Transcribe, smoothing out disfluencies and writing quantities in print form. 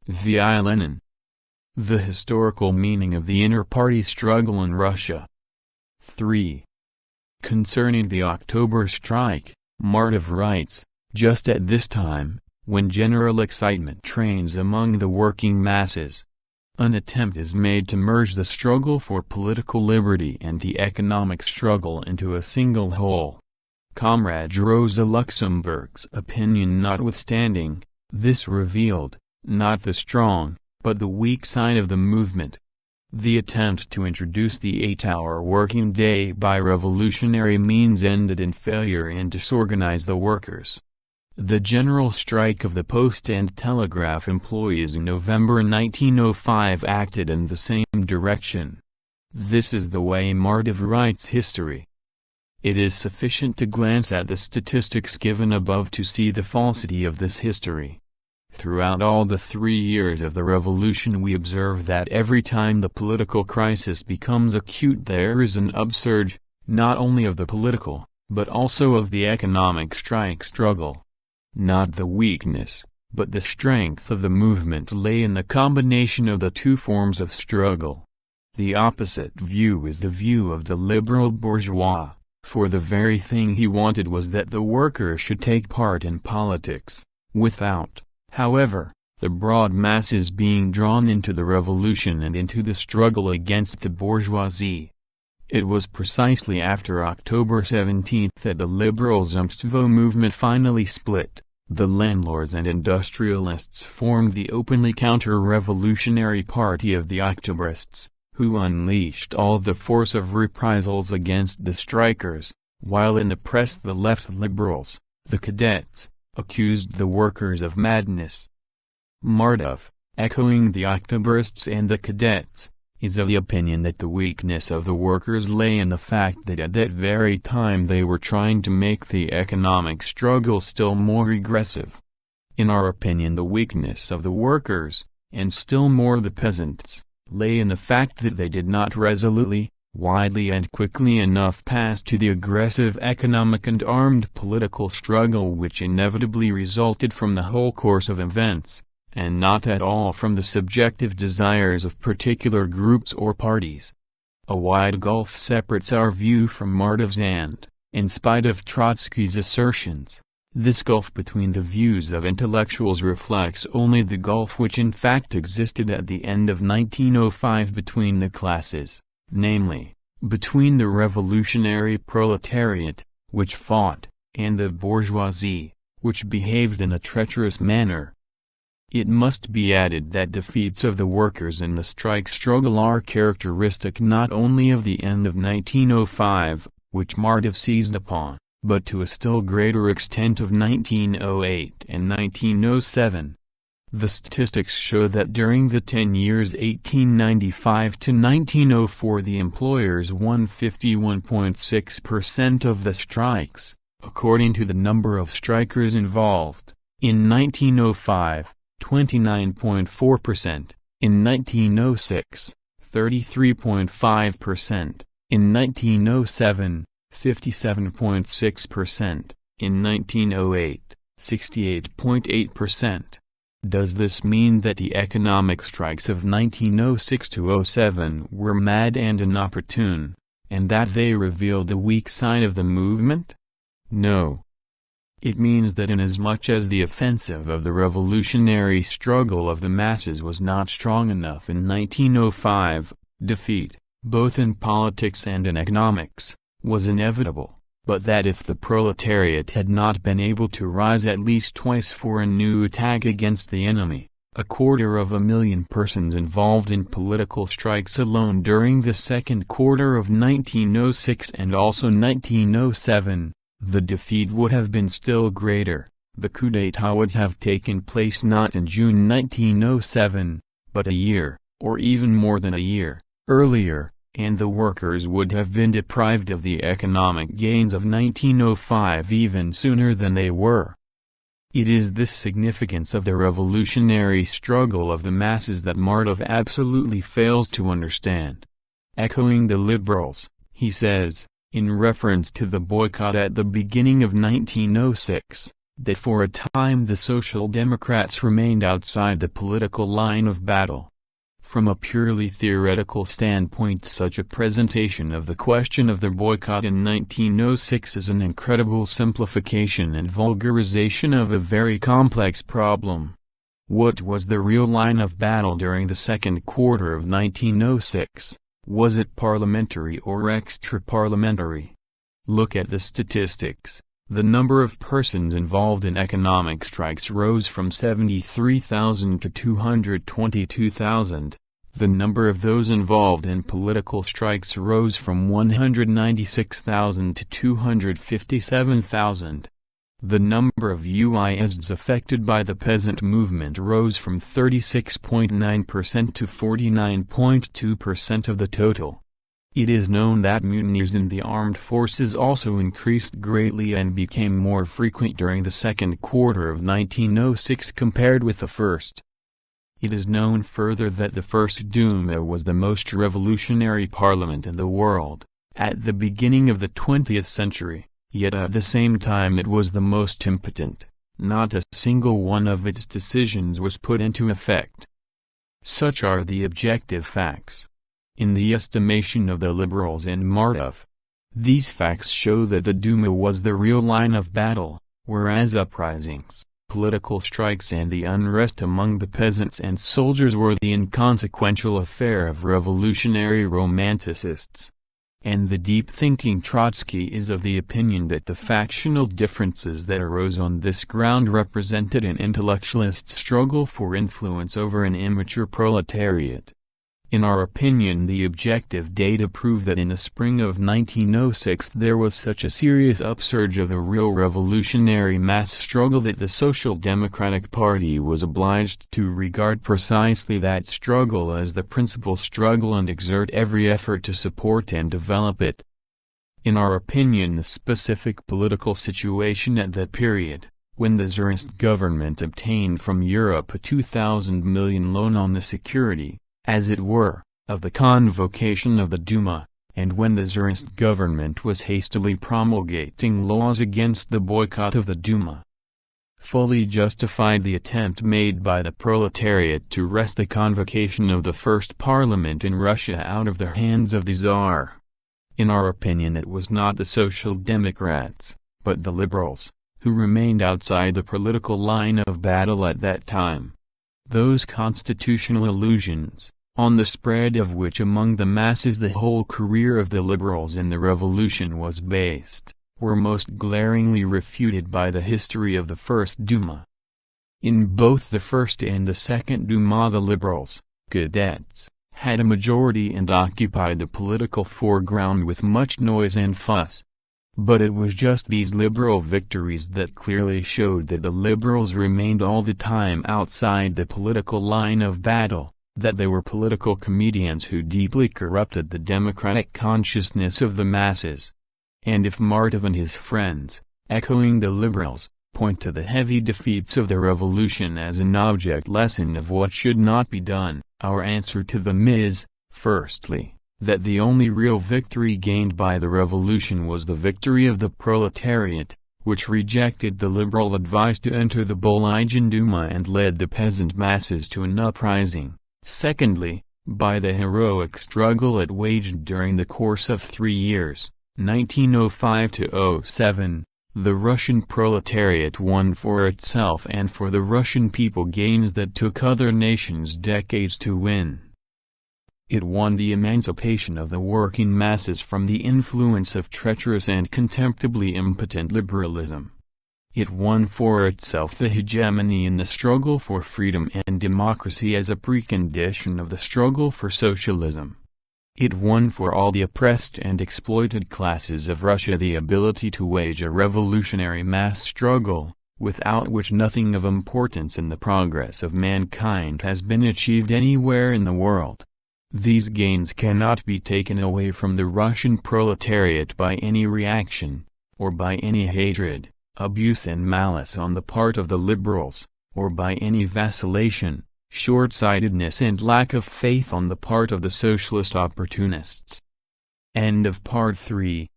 via Lenin. The historical meaning of the inter-party struggle in Russia. 3. Concerning the October strike, Martov writes, just at this time, when general excitement reigns among the working masses, an attempt is made to merge the struggle for political liberty and the economic struggle into a single whole. Comrade Rosa Luxemburg's opinion notwithstanding, this revealed, not the strong, but the weak side of the movement. The attempt to introduce the 8-hour working day by revolutionary means ended in failure and disorganized the workers. The general strike of the post and telegraph employees in November 1905 acted in the same direction. This is the way Martov writes history. It is sufficient to glance at the statistics given above to see the falsity of this history. Throughout all the 3 years of the revolution we observe that every time the political crisis becomes acute there is an upsurge, not only of the political, but also of the economic struggle. Not the weakness, but the strength of the movement lay in the combination of the two forms of struggle. The opposite view is the view of the liberal bourgeois, for the very thing he wanted was that the workers should take part in politics, without, however, the broad masses being drawn into the revolution and into the struggle against the bourgeoisie. It was precisely after October 17 that the liberal Zemstvo movement finally split. The landlords and industrialists formed the openly counter-revolutionary party of the Octobrists, who unleashed all the force of reprisals against the strikers, while in the press the left liberals, the cadets, accused the workers of madness. Martov, echoing the Octobrists and the cadets, is of the opinion that the weakness of the workers lay in the fact that at that very time they were trying to make the economic struggle still more aggressive. In our opinion the weakness of the workers, and still more the peasants, lay in the fact that they did not resolutely, widely and quickly enough pass to the aggressive economic and armed political struggle which inevitably resulted from the whole course of events, and not at all from the subjective desires of particular groups or parties. A wide gulf separates our view from Martov's and, in spite of Trotsky's assertions, this gulf between the views of intellectuals reflects only the gulf which in fact existed at the end of 1905 between the classes, namely, between the revolutionary proletariat, which fought, and the bourgeoisie, which behaved in a treacherous manner. It must be added that defeats of the workers in the strike struggle are characteristic not only of the end of 1905, which Martov seized upon, but to a still greater extent of 1908 and 1907. The statistics show that during the 10 years 1895 to 1904 the employers won 51.6% of the strikes, according to the number of strikers involved. In 1905, 29.4%, in 1906, 33.5%, in 1907, 57.6%, in 1908, 68.8%. Does this mean that the economic strikes of 1906–07 were mad and inopportune, and that they revealed the weak side of the movement? No. It means that inasmuch as the offensive of the revolutionary struggle of the masses was not strong enough in 1905, defeat, both in politics and in economics, was inevitable, but that if the proletariat had not been able to rise at least twice for a new attack against the enemy, 250,000 persons involved in political strikes alone during the second quarter of 1906 and also 1907, the defeat would have been still greater. The coup d'état would have taken place not in June 1907, but a year, or even more than a year, earlier, and the workers would have been deprived of the economic gains of 1905 even sooner than they were. It is this significance of the revolutionary struggle of the masses that Martov absolutely fails to understand. Echoing the liberals, he says, in reference to the boycott at the beginning of 1906, that for a time the Social Democrats remained outside the political line of battle. From a purely theoretical standpoint, such a presentation of the question of the boycott in 1906 is an incredible simplification and vulgarization of a very complex problem. What was the real line of battle during the second quarter of 1906? Was it parliamentary or extra-parliamentary? Look at the statistics. The number of persons involved in economic strikes rose from 73,000 to 222,000. The number of those involved in political strikes rose from 196,000 to 257,000. The number of UISs affected by the peasant movement rose from 36.9% to 49.2% of the total. It is known that mutinies in the armed forces also increased greatly and became more frequent during the second quarter of 1906 compared with the first. It is known further that the First Duma was the most revolutionary parliament in the world, at the beginning of the 20th century, yet at the same time it was the most impotent. Not a single one of its decisions was put into effect. Such are the objective facts. In the estimation of the liberals and Martov, these facts show that the Duma was the real line of battle, whereas uprisings, political strikes and the unrest among the peasants and soldiers were the inconsequential affair of revolutionary romanticists. And the deep-thinking Trotsky is of the opinion that the factional differences that arose on this ground represented an intellectualist struggle for influence over an immature proletariat. In our opinion, the objective data prove that in the spring of 1906 there was such a serious upsurge of a real revolutionary mass struggle that the Social Democratic Party was obliged to regard precisely that struggle as the principal struggle and exert every effort to support and develop it. In our opinion, the specific political situation at that period, when the Tsarist government obtained from Europe a 2,000 million loan on the security, as it were, of the convocation of the Duma, and when the Tsarist government was hastily promulgating laws against the boycott of the Duma, fully justified the attempt made by the proletariat to wrest the convocation of the first parliament in Russia out of the hands of the Tsar. In our opinion, it was not the Social Democrats, but the liberals, who remained outside the political line of battle at that time. Those constitutional illusions, on the spread of which among the masses the whole career of the liberals in the revolution was based, were most glaringly refuted by the history of the First Duma. In both the First and the Second Duma the Liberals, Cadets, had a majority and occupied the political foreground with much noise and fuss. But it was just these liberal victories that clearly showed that the liberals remained all the time outside the political line of battle, that they were political comedians who deeply corrupted the democratic consciousness of the masses. And if Martov and his friends, echoing the liberals, point to the heavy defeats of the revolution as an object lesson of what should not be done, our answer to them is, firstly, that the only real victory gained by the revolution was the victory of the proletariat, which rejected the liberal advice to enter the Bolshevik Duma and led the peasant masses to an uprising. Secondly, by the heroic struggle it waged during the course of 3 years, 1905 to 07, the Russian proletariat won for itself and for the Russian people gains that took other nations decades to win. It won the emancipation of the working masses from the influence of treacherous and contemptibly impotent liberalism. It won for itself the hegemony in the struggle for freedom and democracy as a precondition of the struggle for socialism. It won for all the oppressed and exploited classes of Russia the ability to wage a revolutionary mass struggle, without which nothing of importance in the progress of mankind has been achieved anywhere in the world. These gains cannot be taken away from the Russian proletariat by any reaction, or by any hatred, abuse and malice on the part of the liberals, or by any vacillation, short-sightedness and lack of faith on the part of the socialist opportunists. End of Part 3.